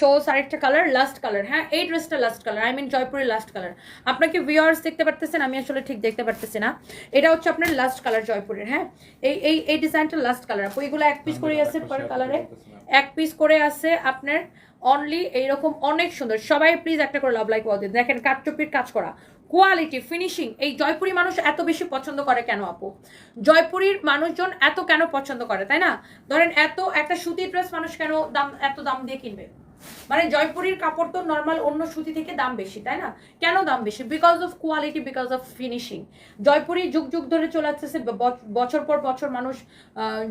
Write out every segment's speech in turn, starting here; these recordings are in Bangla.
চোস আরেকটা কালার, লাস্ট কালার। হ্যাঁ, এই ড্রেসটা লাস্ট কালার, আই মিন জয়পুরের লাস্ট কালার। আপনাকে ভিউয়ার্স দেখতে পারতেছেন, আমি আসলে ঠিক দেখতে পারতেছি না। এটা হচ্ছে আপনার লাস্ট কালার জয়পুরের। হ্যাঁ, এই ডিজাইনটা লাস্ট কালার আপু। এগুলো এক পিস করে আছে পার কালারে, এক পিস করে আছে আপনার অনলি এইরকম অনেক সুন্দর। সবাই প্লিজ একটা করে লাভ লাইক ওয়াও দিন। দেখেন কাটচুপির কাজ করা, কোয়ালিটি, ফিনিশিং। এই জয়পুরি মানুষ এত বেশি পছন্দ করে কেন আপু? জয়পুরীর মানুষজন এত কেন পছন্দ করে, তাই না? ধরেন এত একটা সুতির ড্রেস মানুষ কেন এত দাম দিয়ে কিনবে? মানে জয়পুরীর কাপড় তো নর্মাল অন্য সুতি থেকে দাম বেশি, তাই না? কেন দাম বেশি? Because of quality, because of finishing. Jaipuri যুগ যুগ ধরে চলে আসতেছে, বছর পর বছর মানুষ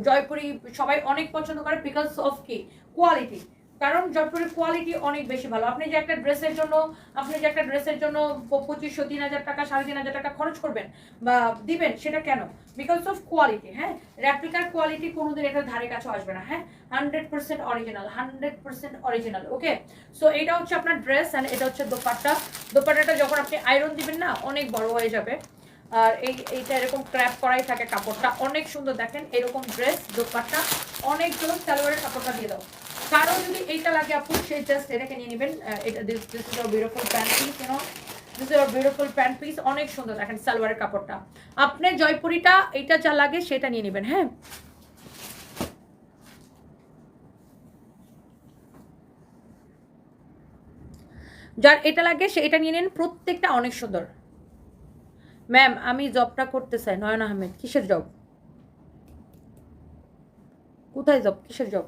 জয়পুরি সবাই অনেক পছন্দ করে বিকজ অফ কি? কোয়ালিটি। কারণ জয়পুরের কোয়ালিটি অনেক বেশি ভালো। আপনি যে একটা ড্রেসের জন্য 2500 3000 টাকা 3500 টাকা খরচ করবেন বা দিবেন, সেটা কেন? Because of quality. হ্যাঁ, রেপ্লিকার কোয়ালিটি কোনোদিন এটার ধারে কাছে আসবে না। হ্যাঁ, 100% অরিজিনাল, 100% অরিজিনাল। ওকে, সো এটা হচ্ছে আপনার ড্রেস অ্যান্ড এটা হচ্ছে দোপাট্টা। দোপাট্টাটা যখন আপনি আয়রন দিবেন না, অনেক বড় হয়ে যাবে। আর এইটা এরকম ক্র্যাপ করাই থাকে, কাপড়টা অনেক সুন্দর। দেখেন এরকম ড্রেস দোপাট্টা অনেক সুন্দর। সালোয়ারের কাপড়টা দিয়ে দাও। কারো যদি এইটা লাগে আপু, সেই জাস্ট এটাকে নিয়ে নেবেন। এটা this is a beautiful pant piece, you know, this is a beautiful pant piece, অনেক সুন্দর। দেখেন সালোয়ারের কাপড়টা। আপনি জয়পুরিটা এইটা যা লাগে সেটা নিয়ে নেবেন। হ্যাঁ, যার এটা লাগে সে এটা নিয়ে নেন, প্রত্যেকটা অনেক সুন্দর। ম্যাম আমি জবটা করতে চাই। নয়ন আহমেদ, কিসের জব? কোথায় জব? কিসের জব?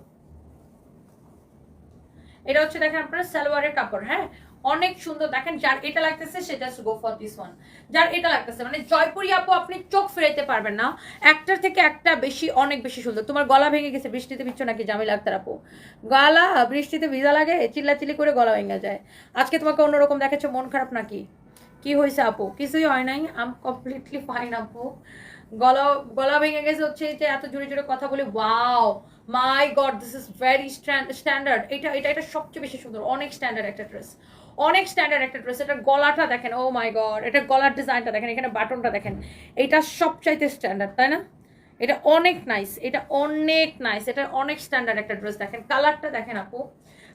এটা হচ্ছে দেখেন আপনার সালোয়ারের কাপড়। হ্যাঁ, অনেক সুন্দর। দেখেন যার এটা লাগতেছে সে just go for this one. যার এটা লাগতেছে, মানে জয়পুরি আপু আপনি চোখ ফেরাইতে পারবেন না, একটার থেকে একটা বেশি, অনেক বেশি সুন্দর। তোমার গলা ভেঙে গেছে বৃষ্টিতে ভিজছো নাকি জামিল আক্তার আপু? গলা বৃষ্টিতে ভিজা লাগে, চিল্লাচিল্লি করে গলা ভেঙে যায়। আজকে তোমাকে অন্যরকম দেখাচ্ছে, মন খারাপ নাকি? কি হয়েছে আপু? কিছুই হয় নাই, আম কমপ্লিটলি ফাইন আপু। গলা গলা ভেঙে গেছে হচ্ছে যে এত জোরে জোরে কথা বলে। Wow my god, this is very standard. এটা এটা এটা সবচেয়ে বেশি সুন্দর, অনেক স্ট্যান্ডার্ড একটা ড্রেস, অনেক স্ট্যান্ডার্ড একটা ড্রেস। এটা গলাটা দেখেন, ও মাই গড, এটা গলার ডিজাইনটা দেখেন, এখানে বাটনটা দেখেন, এটা সবচাইতে স্ট্যান্ডার্ড, তাই না? এটা অনেক নাইস, এটা অনেক নাইস, এটা অনেক স্ট্যান্ডার্ড একটা ড্রেস। দেখেন কালারটা দেখেন আপু,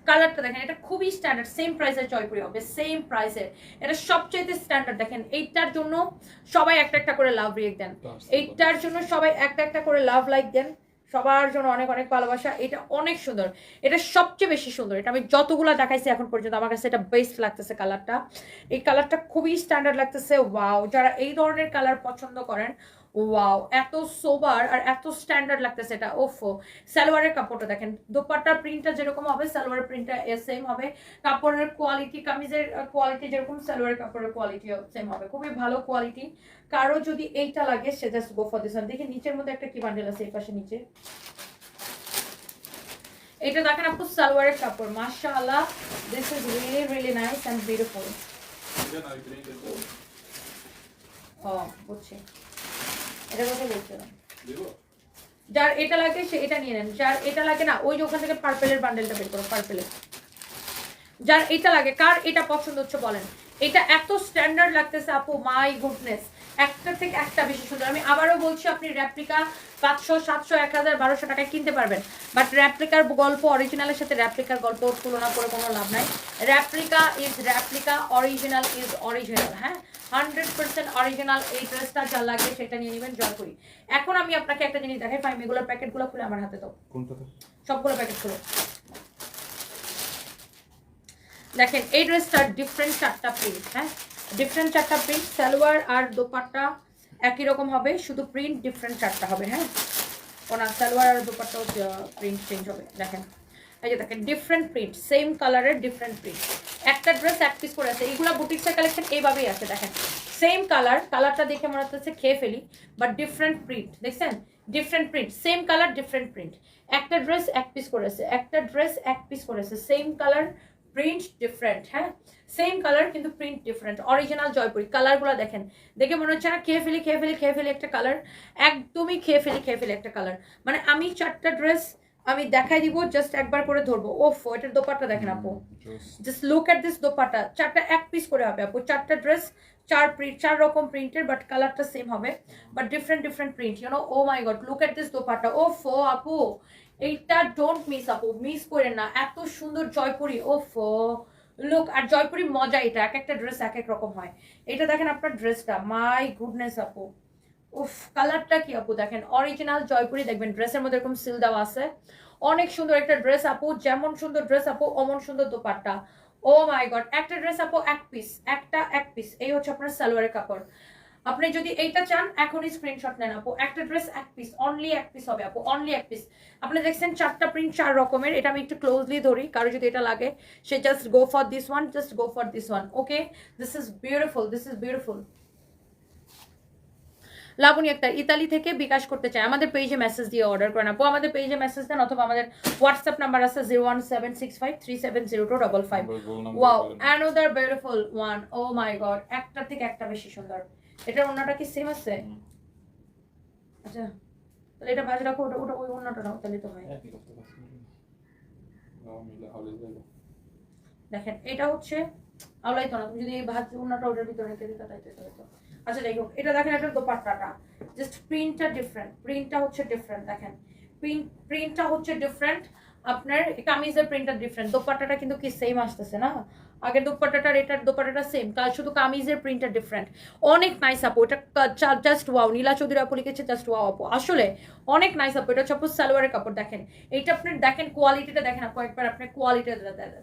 কালারটা দেখেন, এটা খুবই স্ট্যান্ডার্ড। সেম প্রাইসের জয়পুরি হবে, সেম প্রাইসের। এটা সবচাইতে স্ট্যান্ডার্ড। দেখেন এইটার জন্য সবাই একটা একটা করে লাভ রিয়েক্ট দেন, এইটার জন্য সবাই একটা একটা করে লাভ লাইক দেন। সবার জন্য অনেক অনেক ভালোবাসা। এটা অনেক সুন্দর, এটা সবচেয়ে বেশি সুন্দর। এটা আমি যতগুলো দেখাইছি এখন পর্যন্ত আমার কাছে এটা বেস্ট লাগতেছে। কালারটা, এই কালারটা খুবই স্ট্যান্ডার্ড লাগতেছে। ওয়াও, যারা এই ধরনের কালার পছন্দ করেন, ওয়াও, এত সোবার আর এত স্ট্যান্ডার্ড লাগতেছে এটা। ওফো, সালোয়ারের কাপড়টা দেখেন, দোপাট্টার প্রিন্টটা যেরকম হবে সালোয়ারের প্রিন্টটা সেম হবে। কাপড়ের কোয়ালিটি, কামিজের কোয়ালিটি যেরকম সালোয়ারের কাপড়ের কোয়ালিটিও সেম হবে, খুবই ভালো কোয়ালিটি। কারো যদি এইটা লাগে সে just go for this one. দেখি নিচের মধ্যে একটা কি বান্ডেল আছে, এই পাশে নিচে। এটা দেখেন আপু সালোয়ারের কাপড়, মাশাআল্লাহ, this is really really nice and beautiful. ও বুঝছি, এটা কথা বলছিলাম। যার এটা লাগে সে এটা নিয়ে নেন, যার এটা লাগে না ওই যে ওখান থেকে পার্পেলের বান্ডেলটা বের করো, পার্পেলের। যার এটা লাগে, কার এটা পছন্দ হচ্ছে বলেন। এটা এত স্ট্যান্ডার্ড লাগতেছে আপু, মাই গুডনেস, একটা থেকে একটা বেশি সুন্দর। আমি আবারও বলছি, আপনি রেপ্লিকা 500 700 1000 1200 টাকায় কিনতে পারবেন, বাট রেপ্লিকার গল্প অরিজিনালের সাথে রেপ্লিকার গল্প তুলনা করে কোনো লাভ নাই। Replica is replica, original is original. হ্যাঁ, 100% অরিজিনাল। এই ড্রেসটা যা লাগে সেটা নিয়ে নেবেন জয়পুরি। এখন আমি আপনাকে একটা জিনিস দেখাই, ফাইম এগুলোর প্যাকেটগুলো খুলে আমার হাতে দাও। সবগুলো প্যাকেট খুলে দেখেন। এই ড্রেসটার ডিফারেন্ট 4টা প্রিন্ট। হ্যাঁ, ডিফারেন্ট 4টা প্রিন্ট। সালোয়ার আর দোপাট্টা একই রকম হবে, শুধু প্রিন্ট ডিফারেন্ট 4টা হবে। হ্যাঁ, ওনার সালোয়ার আর দোপাট্টাও প্রিন্ট চেঞ্জ হবে। দেখেন এই যে দেখেন, ডিফারেন্ট প্রিন্ট, সেম কালারের ডিফারেন্ট প্রিন্ট। একটা ড্রেস এক পিস করে আছে। এইগুলো বুটিক্সের কালেকশন এইভাবেই আছে। দেখেন সেম কালার, কালারটা দেখে মনে হচ্ছে খেয়ে ফেলি, বাট ডিফারেন্ট প্রিন্ট। দেখছেন, different print, same colour different print. একটা ড্রেস এক পিস করেছে, একটা ড্রেস এক পিস করেছে, সেম কালার প্রিন্ট ডিফারেন্ট। হ্যাঁ, সেম কালার কিন্তু প্রিন্ট ডিফারেন্ট। অরিজিনাল জয়পুরি। কালারগুলো দেখেন, দেখে মনে হচ্ছে না খেয়ে ফেলি খেয়ে ফেলি খেয়ে ফেলি একটা কালার, একদমই খেয়ে ফেলি একটা কালার। মানে আমি 4টা ড্রেস আমি দেখাই দিব, জাস্ট একবার করে ধরবো। ওফ, এটার দোপাট্টা দেখেন আপু, just look at this dupatta. 4টা এক পিস করে হবে আপু, 4টা ড্রেস 4 রকম প্রিন্টের, বাট কালারটা সেম হবে, but different different print, you know. Oh my God, look at this dupatta. ওফ আপু, এইটা ডোন্ট মিস আপু, মিস করেন না, এত সুন্দর জয়পুরি। ওফ লুক, আর জয়পুরি মজা এটা, এক একটা ড্রেস এক এক রকম হয়। এটা দেখেন আপনার ড্রেসটা, মাই গুডনেস আপু, উফ কালারটা কি আপু দেখেন, অরিজিনাল জয়পুরি। দেখবেন ড্রেসের মধ্যে এরকম সিল দেওয়া আছে, অনেক সুন্দর একটা ড্রেস আপু, যেমন সুন্দর ড্রেস আপু অমন সুন্দর দোপাট্টা। ও মাই গড, একটা ড্রেস আপু এক পিস, একটা এক পিস, এই হচ্ছে আপনার সালোয়ারের কাপড়। আপনি যদি এইটা চান এখনই স্ক্রিনশট নেন আপু, একটা ড্রেস এক পিস, অনলি এক পিস হবে আপু, অনলি এক পিস। আপনি দেখছেন চারটা প্রিন্ট চার রকমের, এটা আমি একটু ক্লোজলি ধরি, কারো যদি এটা লাগে সে just go for this one, just go for this one. Okay, this is beautiful, this is beautiful. Laboni Akter Italy থেকে বিকাশ করতে চায়, আমাদের পেজে মেসেজ দিয়ে অর্ডার করেন আপু, আমাদের পেজে মেসেজ দেন, অথবা আমাদের হোয়াটসঅ্যাপ নাম্বার আছে 01765370255। Wow, another beautiful one, O my god, একটা থেকে একটা বেশি সুন্দর। এটার অন্যটা কি সেম আছে? আচ্ছা, তাহলে এটা ভাজ রাখো, ওটা ওটা ওই অন্যটা নাও, তাহলে তো হয়। দেখেন এটা হচ্ছে আওলাই তো না, তুমি যদি এই ভাজ অন্যটা ওটার ভিতরে রেখে দিতে তাই তো। আচ্ছা যাই হোক, এটা দেখেন, এটা দোপাট্টাটা জাস্ট প্রিন্টটা ডিফারেন্ট, প্রিন্টটা হচ্ছে ডিফারেন্ট, দেখেন প্রিন্টটা হচ্ছে ডিফারেন্ট, আপনার কামিজের প্রিন্টটা ডিফারেন্ট, দোপাট্টাটা কিন্তু কি সেম আসতেছে না, আগের দোপাট্টাটার এটার দোপাট্টাটা সেম, শুধু কামিজের প্রিন্টটা ডিফারেন্ট। অনেক নাইস আপু, এটা জাস্ট ওয়াও। নীলা চৌধুরী আপু লিখেছে জাস্ট ওয়াও আপু, আসলে অনেক নাইস আপু। এটা হচ্ছে আপু সালোয়ারের কাপড়, দেখেন এইটা আপনি দেখেন, কোয়ালিটিটা দেখেন আপু, একবার আপনি কোয়ালিটিটা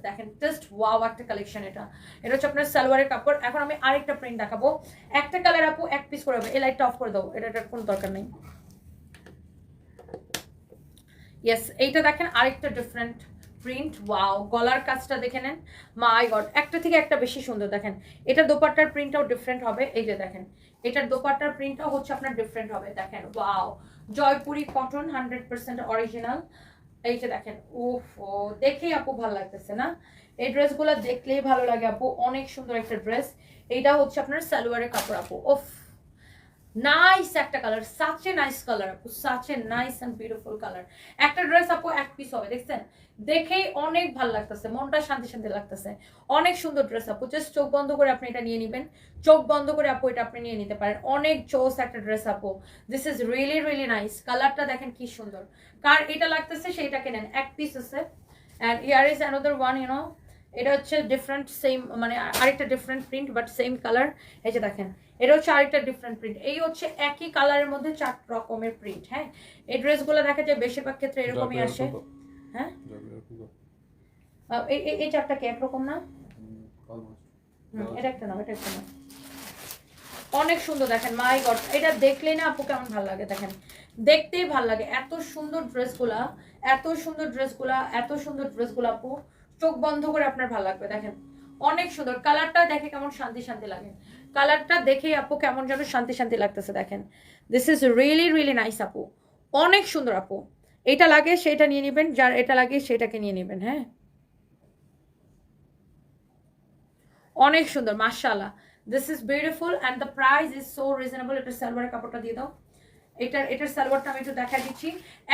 দেখেন, জাস্ট ওয়াও একটা কালেকশন। এটা এটা হচ্ছে আপনার সালোয়ারের কাপড়। এখন আমি আরেকটা প্রিন্ট দেখাবো, একটা কালার আপু এক পিস করে হবে, এই লাইটটা অফ করে দাও, এটার কোনো দরকার নেই। ইয়েস, এইটা দেখেন আরেকটা ডিফারেন্ট প্রিন্ট, ওয়াও, গলার কাজটা দেখে নেন, মাই গড, একটা থেকে একটা বেশি সুন্দর। দেখেন এটা দোপাট্টার প্রিন্টটাও ডিফারেন্ট হবে, এই যে দেখেন এটার দোপাট্টার প্রিন্টটাও হচ্ছে আপনার ডিফারেন্ট হবে, দেখেন ওয়াও, জয়পুরি কটন 100% অরিজিনাল। এই যে দেখেন, উফ, দেখেই আপু ভালো লাগতেছে না, এই ড্রেসগুলো দেখলেই ভালো লাগে আপু, অনেক সুন্দর একটা ড্রেস। এইটা হচ্ছে আপনার সালোয়ারের কাপড় আপু, উফ নাইস একটা colour, such a nice colour আপু, such a nice and beautiful colour. একটা ড্রেস আপু এক পিস হবে, দেখছেন দেখেই অনেক ভালো লাগতেছে, মনটা শান্তি শান্তি লাগতেছে, অনেক সুন্দর ড্রেস আপু। জাস্ট চোখ বন্ধ করে আপনি এটা নিয়ে নেবেন, চোখ বন্ধ করে আপু এটা আপনি নিয়ে নিতে পারেন, অনেক জোস একটা ড্রেস আপু। This is really really nice, কালারটা দেখেন কি সুন্দর, কার এটা লাগতেছে সেইটাকে নেন, এক পিস আছে। And here is another one, you know, এটা হচ্ছে ডিফারেন্ট সেম, মানে আরেকটা different print but same colour. এই যে দেখেন এটা হচ্ছে আরেকটা ডিফারেন্ট প্রিন্ট, এই হচ্ছে একই কালারের মধ্যে চার রকমের প্রিন্ট। হ্যাঁ, এই ড্রেসগুলো দেখা যায় বেশিরভাগ ক্ষেত্রে এরকমই আসে। হ্যাঁ, এই চারটা কি একরকম না? এটা একটা না, এটা একটা না, অনেক সুন্দর। দেখেন মাই গড, এটা দেখলেই না আপু কেমন ভালো লাগে, দেখেন দেখতেই ভালো লাগে, এত সুন্দর ড্রেসগুলা, এত সুন্দর ড্রেসগুলা, এত সুন্দর ড্রেসগুলা আপু, চোখ বন্ধ করে আপনার ভালো লাগবে। দেখেন অনেক সুন্দর, কালারটা দেখে কেমন শান্তি শান্তি লাগে, কালারটা দেখে আপু কেমন যেন শান্তি শান্তি লাগতেছে। দেখেন this is really really nice আপু, অনেক সুন্দর আপু। এটা লাগে সেটা নিয়ে নেবেন, যার এটা লাগে সেটাকে নিয়ে নেবেন। হ্যাঁ, অনেক সুন্দর মাশাআল্লাহ, this is beautiful and the price is so reasonable. এটার সালোয়ারের কাপড়টা দিয়ে দাও, এটার সালোয়ারটা আমি একটু দেখা দিচ্ছি,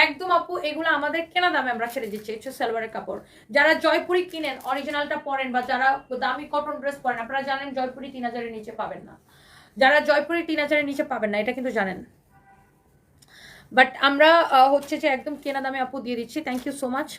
একদম আপু এগুলো আমাদের কেনা দামে আমরা ছেড়ে দিচ্ছি। এটা সালোয়ারের কাপড়, যারা জয়পুরি কিনেন অরিজিনালটা পরেন, বা যারা দামি কটন ড্রেস পরেন, আপনারা জানেন জয়পুরি 3000-এর নিচে পাবেন না, যারা জয়পুরি 3000-এর নিচে পাবেন না, এটা কিন্তু জানেন। বাট আমরা হচ্ছে যে একদম কেনা দামে আপু দিয়ে দিচ্ছি। Thank you so much.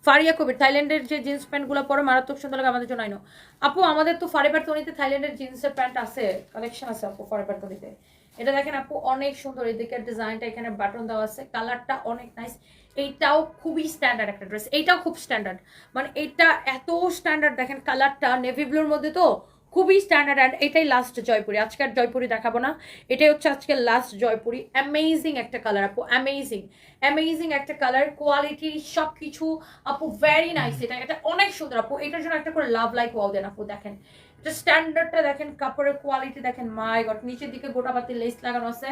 Faria Kabir, থাইল্যান্ডের যে জিন্স প্যান্টগুলো পরো মারাত্মক সুন্দর লাগে, আমাদের জন্য আইনো আপু, আমাদের তো ফরেভার তনিতে থাইল্যান্ডের জিন্সের প্যান্ট আছে, কালেকশন আছে আপু ফরেভার তনিতে। এটা দেখেন আপু অনেক সুন্দর, এদিকের ডিজাইনটা, এখানে বাটন দেওয়া আছে, কালারটা অনেক নাইস। এইটাও খুবই স্ট্যান্ডার্ড একটা ড্রেস, এইটাও খুব স্ট্যান্ডার্ড, মানে এটা এত স্ট্যান্ডার্ড, দেখেন কালারটা নেভি ব্লুর মধ্যে, তো খুবই স্ট্যান্ডার্ড। অ্যান্ড এটাই লাস্ট জয়পুরি, আজকের জয়পুরি দেখাবো না, এটাই হচ্ছে আজকের লাস্ট জয়পুরি। অ্যামেজিং একটা কালার আপু, অ্যামেজিং অ্যামেজিং একটা কালার, কোয়ালিটি সব কিছু আপু ভেরি নাইস। এটা অনেক সুন্দর আপু, এটার জন্য একটা করে লাভ লাইক ওয়াও দেন আপু। দেখেন এটা স্ট্যান্ডার্ডটা দেখেন, কাপড়ের কোয়ালিটি দেখেন, মাই গড, নিচের দিকে গোটাপাতি লেস লাগানো আছে,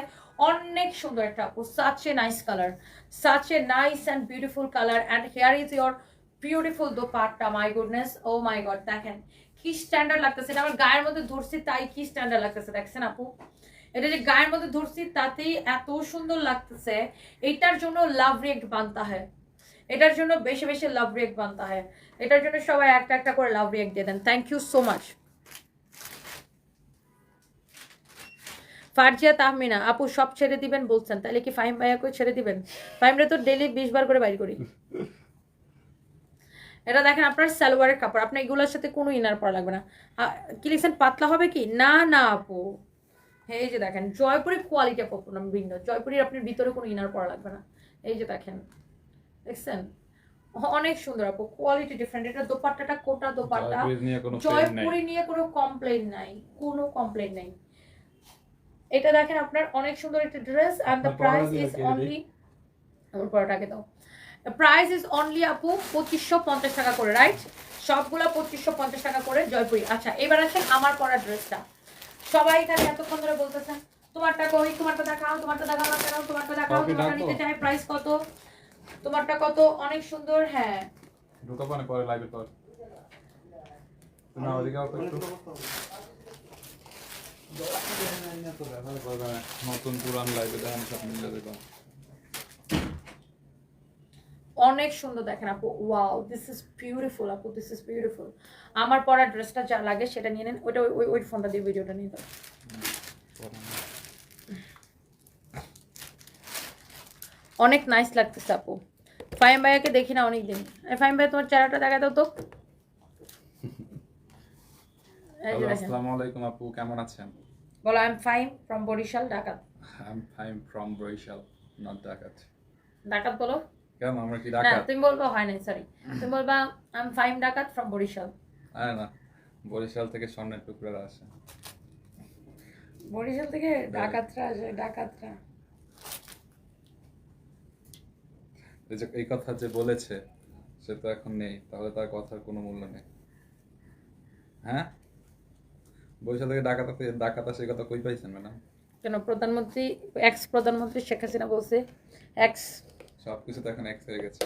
অনেক সুন্দর একটা আপু, such a nice colour, such a nice and beautiful colour. And here is your beautiful dupatta, my goodness, oh my God, দেখেন কি স্ট্যান্ডার্ড লাগতেছে, এটা আমার গায়ের মধ্যে ধরছি তাই কি স্ট্যান্ডার্ড লাগতেছে, দেখছেন আপু, এটা যে গায়ের মধ্যে ধরছি তাতেই এত সুন্দর লাগতেছে। এটার জন্য লাভ রিয়েক্ট বানতা হয়, এটার জন্য বেশি বেশি লাভ রিয়েক্ট বানতা হয়, এটার জন্য সবাই একটা একটা করে লাভ রিয়েক্ট দিয়ে দেন। Thank you so much. Farzia Tahmina আপু সব ছেড়ে দিবেন বলছেন, তাহলে কি ফাহিম ভাইয়াকে ছেড়ে দিবেন? ফাহিমরে তো ডেলি 20 বার করে বাইর করি। এটা দেখেন আপনার সালোয়ারের কাপড়, আপনার এগুলোর সাথে কোনো ইনার পরা লাগবে না। কি লিখছেন পাতলা হবে কি? না না আপু, এই যে দেখেন জয়পুরের কোয়ালিটি কখনো ভিন্ন, জয়পুরের আপনার ভিতরে কোনো ইনার পরা লাগবে না। এই যে দেখেন, দেখছেন অনেক সুন্দর আপু, কোয়ালিটি ডিফারেন্ট। এটা দোপাট্টাটা কোটা দোপাট্টা, জয়পুরি নিয়ে কোনো কমপ্লেইন নাই, কোনো কমপ্লেইন নাই। এটা দেখেন আপনার অনেক সুন্দর একটা dress, and the price is only, আমার পরাটাকে দাও, প্রাইস ইজ অনলি আপু 2550 টাকা করে, রাইট? সবগুলা 2550 টাকা করে জয়পুরি। আচ্ছা এবার আসেন আমার পরা ড্রেসটা। সবাই এখানে এতক্ষণ ধরে বলতেছেন তোমারটা কই, তোমারটা দেখাও, তোমারটা দেখাও না কেন, তোমারটা দেখাও, তোমারটা নিতে চাই, প্রাইস কত, তোমারটা কত, অনেক সুন্দর। হ্যাঁ ঢোকা পানে পরে লাইভে কর না, ওদিকে একটু নতুন পুরান লাইভে দেখেন সব মিলে দেবো। অনেক সুন্দর দেখেন আপু, ওয়াও দিস ইজ বিউটিফুল আপু, দিস ইজ বিউটিফুল। আমার পরা ড্রেসটা যা লাগে সেটা নিয়ে নেন, ওইটা ওই ফোনটা দিয়ে ভিডিওটা নিয়ে দাও। অনেক নাইস লাগতেছে আপু। ফাহিম ভাইয়াকে দেখি না অনেকদিন। ফাহিম ভাই তোমার চেহারাটা দেখা দাও তো। আসসালামু আলাইকুম আপু, কেমন আছেন? বলো I am Faim from Barishal ডাকাত। I am Faim from Barishal, not ডাকাত। ডাকাত বলো। কেন আমরা কি না ডাকাত? তুমি বলবা হয় নাই, সরি, তুমি বলবা আই এম ফাইম ডাকাত ফ্রম বরিশাল। আরে না, বরিশাল থেকে স্বর্ণের টুকরা আসে। বরিশাল থেকে ডাকাতরা আসে, ডাকাতরা। এই কথা যে বলেছে সে তো এখন নেই, তাহলে তার কথার কোনো মূল্য নেই। হ্যাঁ, বরিশাল থেকে ডাকাত আসে, কথা কই পাইছেন ম্যাডাম? কেন প্রধানমন্ত্রী, এক্স প্রধানমন্ত্রী শেখ হাসিনা বলছে এক্স, সবকিছু তো এখন এক্স হয়ে গেছে,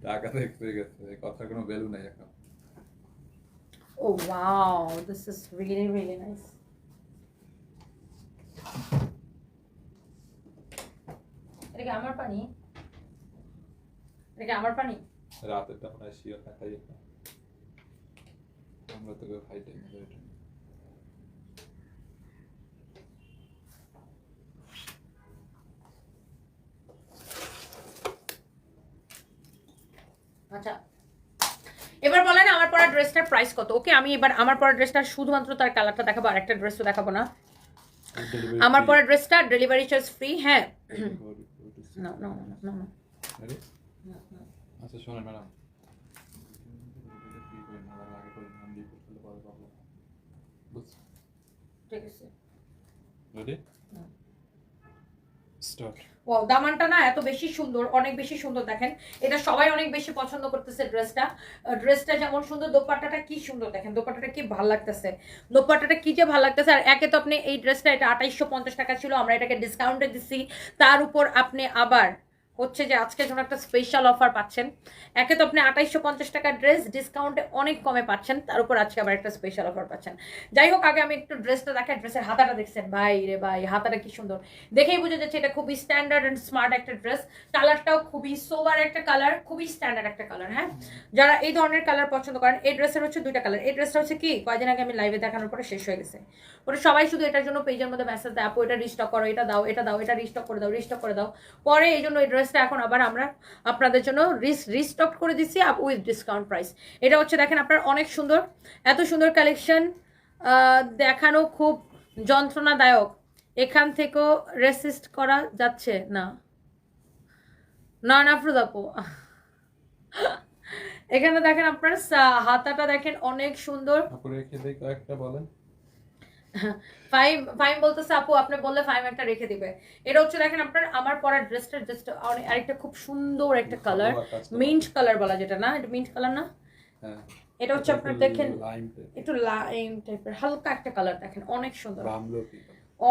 ডাকাত এক্স হয়ে গেছে, এই কথার কোনো ভ্যালু নাই এখন। Oh wow this is really really nice. এটা কি আমার পানি? এটা কি আমার পানি? রাতের তো আমরা শিওর খাই, আমরা তো খাইটাই না এটা। আচ্ছা এবার বলেন আমার পরা ড্রেসটার প্রাইস কত? ওকে আমি এবার আমার পরা ড্রেসটার শুধুমাত্র তার কালারটা দেখাবো, আর একটা ড্রেস তো দেখাবো না। আমার পরা ড্রেসটা ডেলিভারি চার্জ ফ্রি। হ্যাঁ না না না না না, আচ্ছা শোনেন ম্যাডাম, ঠিক আছে রেডি স্টার্ট। ও দামানটা না এত বেশি সুন্দর, অনেক বেশি সুন্দর। দেখেন এটা সবাই অনেক বেশি পছন্দ করতেছে ড্রেসটা। ড্রেসটা যেমন সুন্দর, দোপাট্টাটা কি সুন্দর, দেখেন দোপাট্টাটা কি ভালো লাগতেছে, দোপাট্টাটা কি যে ভালো লাগতেছে। আর একে তো আপনি এই ড্রেসটা এটা 2850 টাকা ছিল, আমরা এটাকে ডিসকাউন্টে দিচ্ছি, তার উপর আপনি আবার হচ্ছে যে আজকের জন্য একটা স্পেশাল অফার পাচ্ছেন। একে তো আপনি 2850 টাকার ড্রেস ডিসকাউন্টে অনেক কমে পাচ্ছেন, তার উপর আজকে আবার একটা স্পেশাল অফার পাচ্ছেন। যাই হোক আগে আমি একটু ড্রেসটা দেখাই। ড্রেসের হাতাটা দেখছেন ভাই রে ভাই, হাতাটা কি সুন্দর, দেখেই বোঝা যাচ্ছে এটা খুবই স্ট্যান্ডার্ড এন্ড স্মার্ট একটা ড্রেস। কালারটাও খুবই সোবার একটা কালার, খুবই স্ট্যান্ডার্ড একটা কালার। হ্যাঁ যারা এই ধরনের কালার পছন্দ করেন, এই ড্রেসের হচ্ছে দুইটা কালার। এই ড্রেসটা হচ্ছে কি কয়দিন আগে আমি লাইভে দেখানোর পরে শেষ হয়ে গেছে, ওটা সবাই শুধু এটার জন্য পেজের মধ্যে মেসেজ দেয় আপু এটা রিস্টক করো, এটা দাও, এটা দাও, এটা রিস্টক করে দাও, রিস্টক করে দাও। পরে এই জন্য এই ড্রেসটা এখন আবার আমরা আপনাদের জন্য রিস্টক করে দিচ্ছি আপ উইথ ডিসকাউন্ট প্রাইস। এটা হচ্ছে দেখেন আপনার অনেক সুন্দর, এত সুন্দর কালেকশন দেখানো খুব যন্ত্রণাদায়ক, এখান থেকেও রেসিস্ট করা যাচ্ছে না। না নাফরুদ আপু এখানে দেখেন আপনার হাতাটা দেখেন অনেক সুন্দর। আপু রেখে দেই কয়েকটা বলেন। ফাইম ফাইম বলতেছে আপু আপনি বললে ফাইম একটা রেখে দিবে। এটা হচ্ছে দেখেন আপনার আমার পরা ড্রেসটা জাস্ট আরেকটা খুব সুন্দর একটা কালার, মিন্ট কালার বলা যেটা না, এটা মিন্ট কালার না, হ্যাঁ এটা হচ্ছে আপনার দেখেন একটু লাইম টাইপের হালকা একটা কালার, দেখেন অনেক সুন্দর,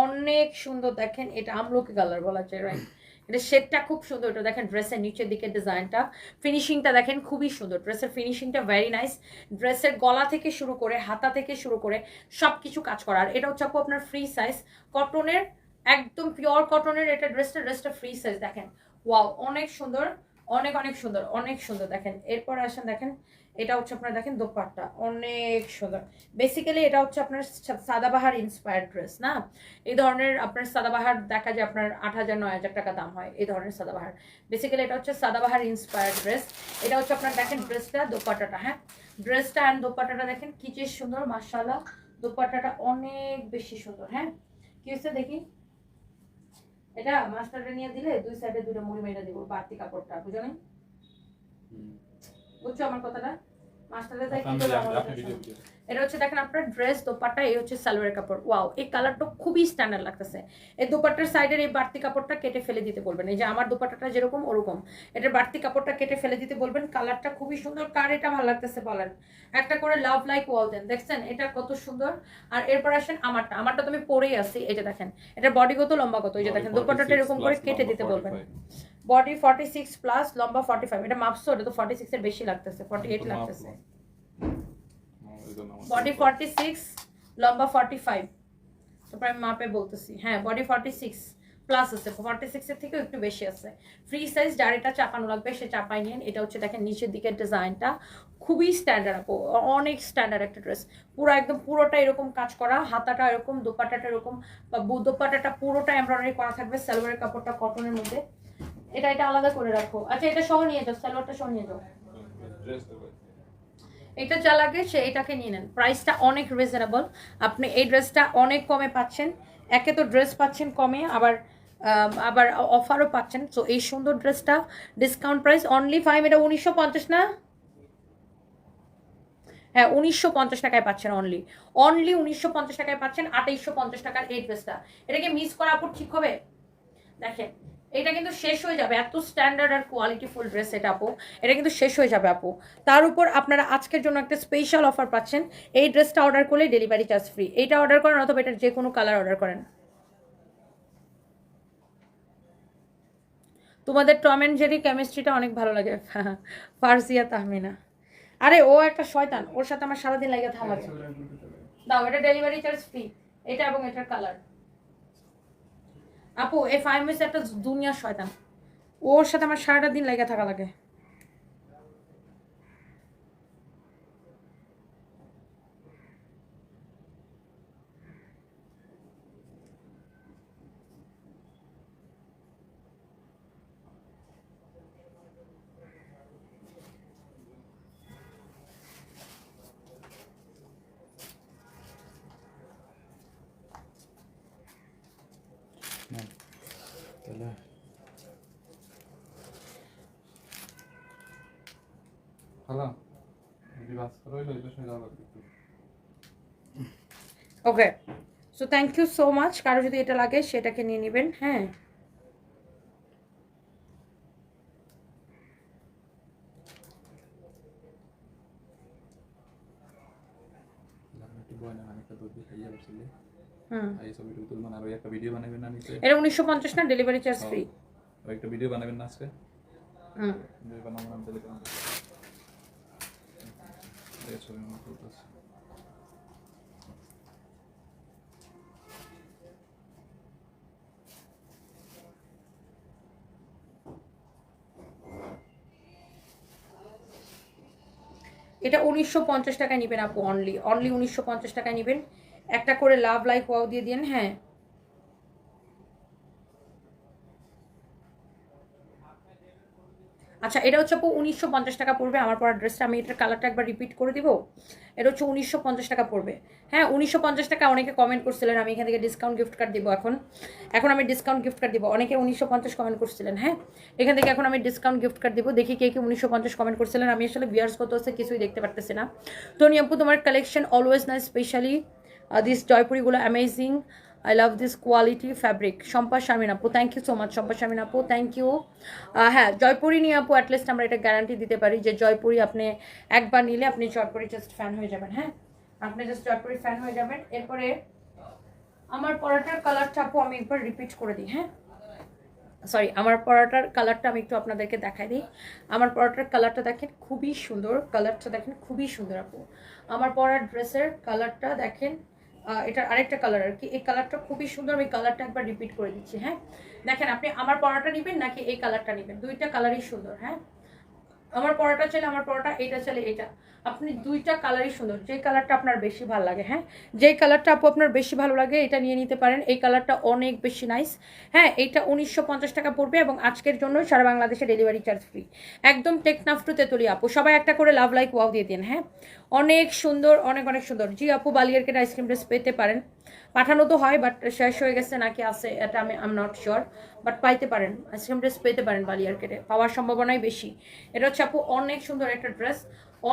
অনেক সুন্দর। দেখেন এটা আমলকি কালার বলা যায়, রাইট? এটা শেডটা খুব সুন্দর। এটা দেখেন ড্রেসের নিচের দিকে ডিজাইনটা, ফিনিশিংটা দেখেন খুবই সুন্দর। ড্রেসের ফিনিশিংটা ভেরি নাইস। ড্রেসের গলা থেকে শুরু করে হাতা থেকে শুরু করে সব কিছু কাজ করা। আর এটা হচ্ছে আপু আপনার ফ্রি সাইজ, কটনের, একদম পিওর কটনের এটা ড্রেসটা ফ্রি সাইজ। দেখেন ওয়াও অনেক সুন্দর, অনেক অনেক সুন্দর, অনেক সুন্দর। দেখেন এরপর আসেন, দেখেন এটা হচ্ছে আপনার, দেখেন দোপাট্টা অনেক সুন্দর। বেসিক্যালি এটা হচ্ছে আপনার সাদাবাহার ইন্সপায়ার্ড ড্রেস না। এই ধরনের আপনার সাদাবাহার দেখা যায় আপনার 8,000 9,000 টাকা দাম হয় এই ধরনের সাদাবাহার। বেসিক্যালি এটা হচ্ছে সাদাবাহার ইন্সপায়ার্ড ড্রেস। এটা হচ্ছে আপনার, দেখেন ড্রেসটা, দোপাট্টাটা, হ্যাঁ ড্রেসটা অ্যান্ড দোপাট্টাটা দেখেন কি যে সুন্দর, মাশাআল্লাহ। দোপাট্টাটা অনেক বেশি সুন্দর। হ্যাঁ কি হচ্ছে দেখি, এটা মাস্টারটা নিয়ে দিলে দুই সাইডে দুটো মুড়ি মেরে দিব, বাড়তি কাপড়টা, বুঝো নাই? বুঝছো আমার কথাটা? মাস্টারে তাই কি করে আমার কথা শোনো। এটা হচ্ছে দেখেন আপনার ড্রেস, দোপাট্টা, এই হচ্ছে সালোয়ারের কাপড়। ওয়াও, এই কালারটা খুবই স্ট্যান্ডার্ড লাগতেছে। এই দোপাট্টার সাইডের এই বাড়তি কাপড়টা কেটে ফেলে দিতে বলবেন। এই যে আমার দোপাট্টাটা যেরকম ওরকম এটার বাড়তি কাপড়টা কেটে ফেলে দিতে বলবেন। কালারটা খুবই সুন্দর। কার এটা ভালো লাগতেছে বলেন? একটা করে লাভ লাইক ওয়াল দেন। দেখছেন এটা কত সুন্দর। আর এরপর আসেন আমারটা তো আমি পরেই আছি। এই যে দেখেন এটার বডি কত, লম্বা কত, এই যে দেখেন দোপাট্টাটা এরকম করে কেটে দিতে বলবেন। বডি 46 প্লাস, লম্বা 45। এটা মাপছো? এটা তো 46 এর বেশি লাগতেছে, 48 লাগতেছে। বডি 46, লম্বা 45। তারপর আমি মাপে বলতেছি, হ্যাঁ বডি 46 প্লাস আছে, 46 এর থেকেও একটু বেশি আছে। ফ্রি সাইজ, যার এটা চাপানো লাগবে সে চাপাই নিন। এটা হচ্ছে দেখেন নিচের দিকের ডিজাইনটা খুবই স্ট্যান্ডার্ড আপু, অনেক স্ট্যান্ডার্ড একটা ড্রেস। পুরো একদম পুরোটা এরকম কাজ করা, হাতাটা এরকম, দোপাট্টাটা এরকম, বা দোপাট্টাটা পুরোটা এমব্রয়ডারি করা থাকবে। সালোয়ারের কাপড়টা কটনের মধ্যে। এটা আলাদা করে রাখো। আচ্ছা এটা সহ নিয়ে যাও, সালোয়ারটা সহ নিয়ে যাও। এটা যা লাগে সে এটাকে নিয়ে নেন। প্রাইসটা অনেক রিজনেবল। আপনি এই ড্রেসটা অনেক কমে পাচ্ছেন। একে তো ড্রেস পাচ্ছেন কমে, আবার আবার অফারও পাচ্ছেন। সো এই সুন্দর ড্রেসটা ডিসকাউন্ট প্রাইস অনলি 5। এটা 1950 না? হ্যাঁ 1950 টাকায় পাচ্ছেন। অনলি 1950 টাকায় পাচ্ছেন 2850 টাকার এই ড্রেসটা। এটাকে মিস করা আপু ঠিক হবে? দেখেন এটা কিন্তু শেষ হয়ে যাবে, এত স্ট্যান্ডার্ড আর কোয়ালিটিফুল ড্রেস এটা আপু। এটা কিন্তু শেষ হয়ে যাবে আপু। তার উপর আপনারা আজকের জন্য একটা স্পেশাল অফার পাচ্ছেন। এই ড্রেসটা অর্ডার করলে ডেলিভারি চার্জ ফ্রি। এইটা অর্ডার করেন অথবা এটার যে কোনো কালার অর্ডার করেন। তোমাদের টম অ্যান্ড জেরি কেমিস্ট্রিটা অনেক ভালো লাগে। ফারজিয়া তাহমিনা, আরে ও একটা শয়তান, ওর সাথে আমার সারাদিন লাগে থাকা লাগে। দাও, এটা ডেলিভারি চার্জ ফ্রি, এটা এবং এটার কালার। আপু এই 5 মিনিটস একটা দুনিয়া শয়তান, ওর সাথে আমার সারাটা দিন লেগে থাকা লাগে। তাহলে হ্যালো, যদি বাস রইল এই বিষয়ে যাওয়া লাগবে একটু। Okay, so thank you so much. কারো যদি এটা লাগে সেটাকে নিয়ে নেবেন। হ্যাঁ একটু বয়না অনেকটা দুধ দিয়ে খাইয়ে বসলে হুম, এই ছবিটুকু তুলবেন আর ওই একটা ভিডিও বানাবেন না নিচে। এটা 1950 না, ডেলিভারি চার্জ ফ্রি। ওই একটা ভিডিও বানাবেন না আজকে। হুম, ভিডিও বানাবো না তাহলে কেমন এই ছবি মনে করতেছে। এটা 1950 টাকায় নেবেন আপু। অনলি 1950 টাকায় নেবেন। একটা করে লাভ লাইক ওয়াও দিয়ে দিন। হ্যাঁ আচ্ছা, এটা হচ্ছে আপু 1950 টাকা পড়বে। আমার পরা ড্রেসটা, আমি এটার কালারটা একবার রিপিট করে দিব। এটা হচ্ছে 1950 টাকা পড়বে। হ্যাঁ 1950 টাকা। অনেকে কমেন্ট করছিলেন, আমি এখান থেকে ডিসকাউন্ট গিফট কার্ড দিব। এখন আমি ডিসকাউন্ট গিফট কার্ড দিব। অনেকে 1950 কমেন্ট করছিলেন। হ্যাঁ এখান থেকে এখন আমি ডিসকাউন্ট গিফট কার্ড দিব। দেখি কে কে 1950 কমেন্ট করছিলেন। আমি আসলে ভিউয়ার্স কত আছে কিছুই দেখতে পারতেছি না। টনি আপু তোমার collection always nice, specially this জয়পুরিগুলো amazing. I love this quality fabric. Shampa Sharmin আপু, thank you so much. Shampa Sharmin আপু থ্যাংক ইউ। হ্যাঁ জয়পুরি নিয়ে আপু অ্যাটলিস্ট আমরা এটা গ্যারান্টি দিতে পারি যে জয়পুরি আপনি একবার নিলে আপনি জয়পুরি জাস্ট ফ্যান হয়ে যাবেন। হ্যাঁ আপনি জাস্ট জয়পুরি ফ্যান হয়ে যাবেন। এরপরে আমার পরাটার কালারটা আপু আমি একবার রিপিট করে দিই। হ্যাঁ সরি, আমার পরাটার কালারটা আমি একটু আপনাদেরকে দেখাই দিই। আমার পরাটার কালারটা দেখেন খুবই সুন্দর। কালারটা দেখেন খুবই সুন্দর আপু। আমার পরার ড্রেসের কালারটা দেখেন এটার আরেকটা কালার আর কি, এই কালারটা খুবই সুন্দর, আমি কালারটা একবার রিপিট করে দিচ্ছি। হ্যাঁ, দেখেন আপনি আমার পরাটা নেবেন নাকি এই কালারটা নেবেন, দুইটা কালারই সুন্দর। হ্যাঁ, আমার পরাটা চাইলে আমার পরাটা, এটা চাইলে এটা, আপনি দুইটা কালারই সুন্দর, যে কালারটা আপনার বেশি ভালো লাগে। হ্যাঁ, যেই কালারটা আপু আপনার বেশি ভালো লাগে এটা নিয়ে নিতে পারেন, এই কালারটা অনেক বেশি নাইস। হ্যাঁ, এইটা 1950 টাকা পড়বে এবং আজকের জন্য সারা বাংলাদেশে ডেলিভারি চার্জ ফ্রি। একদম টেকনাফ টু তেতুলিয়া আপু, সবাই একটা করে লাভ লাইক ওয়াও দিয়ে দিন। হ্যাঁ, অনেক সুন্দর, অনেক অনেক সুন্দর। জি আপু, বালিয়ারকেট আইসক্রিম ড্রেস পেতে পারেন, পাঠানো তো হয় বাট শেষ হয়ে গেছে নাকি আছে এটা আমি আম নট শিওর, বাট পাইতে পারেন, আইসক্রিম ড্রেস পেতে পারেন বালিয়ারকেটে, পাওয়ার সম্ভাবনাই বেশি। এটা হচ্ছে আপু অনেক সুন্দর একটা ড্রেস,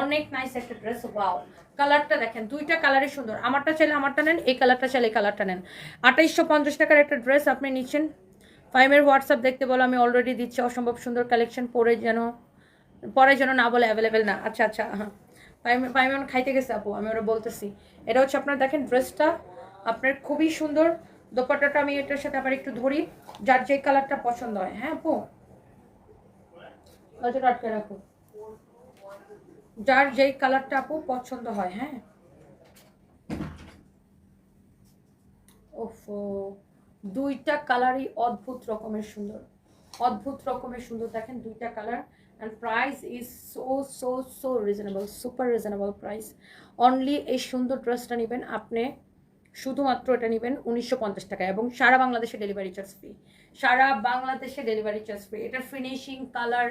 অনেক নাইস একটা ড্রেস। ওয়াও, কালারটা দেখেন, দুইটা কালারই সুন্দর, আমারটা চাইলে আমারটা নেন, এই কালারটা চাইলে এই কালারটা নেন। 2850 টাকার একটা ড্রেস আপনি নিচ্ছেন। ফাইমের হোয়াটসঅ্যাপ দেখতে বলো, আমি অলরেডি দিচ্ছি। অসম্ভব সুন্দর কালেকশন, পরে যেন না বলে অ্যাভেলেবেল না। আচ্ছা আচ্ছা, হ্যাঁ, ফাইমেন খাইতে গেছে আপু, আমি ওরা বলতেছি। এটা হচ্ছে আপনার দেখেন ড্রেসটা আপনার খুবই সুন্দর, দোপাট্টাটা আমি এটার সাথে আবার একটু ধরি, যার যে কালারটা পছন্দ হয়। হ্যাঁ আপু, নজর আটকে রাখো, যার যেই কালারটা আপু পছন্দ হয়। হ্যাঁ, ওফো, দুইটা কালারই অদ্ভুত রকমের সুন্দর, অদ্ভুত রকমের সুন্দর। দেখেন দুইটা colour, and price is so so so reasonable, super reasonable price. Only এই সুন্দর ড্রেসটা নেবেন আপনি, শুধুমাত্র এটা নেবেন 1950 টাকা এবং সারা বাংলাদেশে ডেলিভারি চার্জ ফ্রি, সারা বাংলাদেশে ডেলিভারি চার্জ ফ্রি। এটার ফিনিশিং কালার,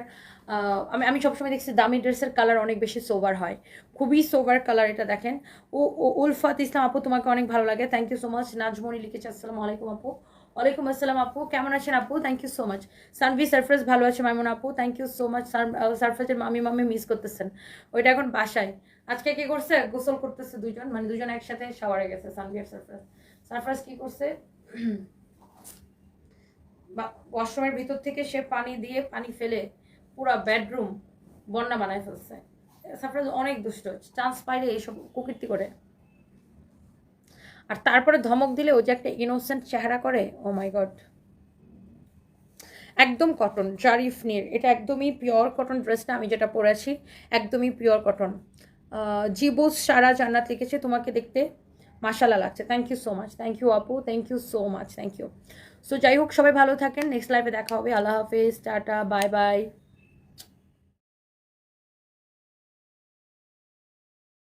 আমি আমি সবসময় দেখছি দামি ড্রেসের কালার অনেক বেশি সোভার হয়, খুবই সোভার কালার এটা। দেখেন উলফাত ইসলাম আপু, তোমাকে অনেক ভালো লাগে, থ্যাংক ইউ সো মাচ। নাজমনি লিখেছে আসসালামু আলাইকুম আপু। ওয়ালাইকুম আসসালাম আপু, কেমন আছেন আপু? Thank you so much. Sanvi Sarfraz ভালো আছে মাইমুন আপু, থ্যাংক ইউ সো মাচ। সারফ্রাজের মামি মামি মিস করতেছেন, ওইটা এখন বাসায়। আজকে কি করছে, গোসল করতেছে দুজন, মানে দুজন একসাথে শাওয়ারে গেছে। সানভি আর সারফ্রাজ, সারফ্রাজ কি করছে, ওয়াশরুমের ভিতর থেকে সে পানি দিয়ে পানি ফেলে পুরো বেডরুম বন্যা বানায় ফেলছে। সারফ্রাজ অনেক দুষ্ট, চান্স পাইলে এইসব কুকীর্তি করে। আর তারপরে ধমক দিলে ও যে একটা ইনোসেন্ট চেহারা করে, ও মাই গড। একদম কটন, জারিফনির, এটা একদমই পিওর কটন ড্রেসটা আমি যেটা পরেছি, একদমই পিওর কটন। জিবুস সারা জান্নাত লিখেছে, তোমাকে দেখতে মাশাআল্লাহ লাগছে, thank you so much, thank you আপু, thank you so much, thank you. So যাই হোক, সবাই ভালো থাকেন, নেক্সট লাইভে দেখা হবে। আল্লাহ হাফেজ, টাটা, বাই বাই।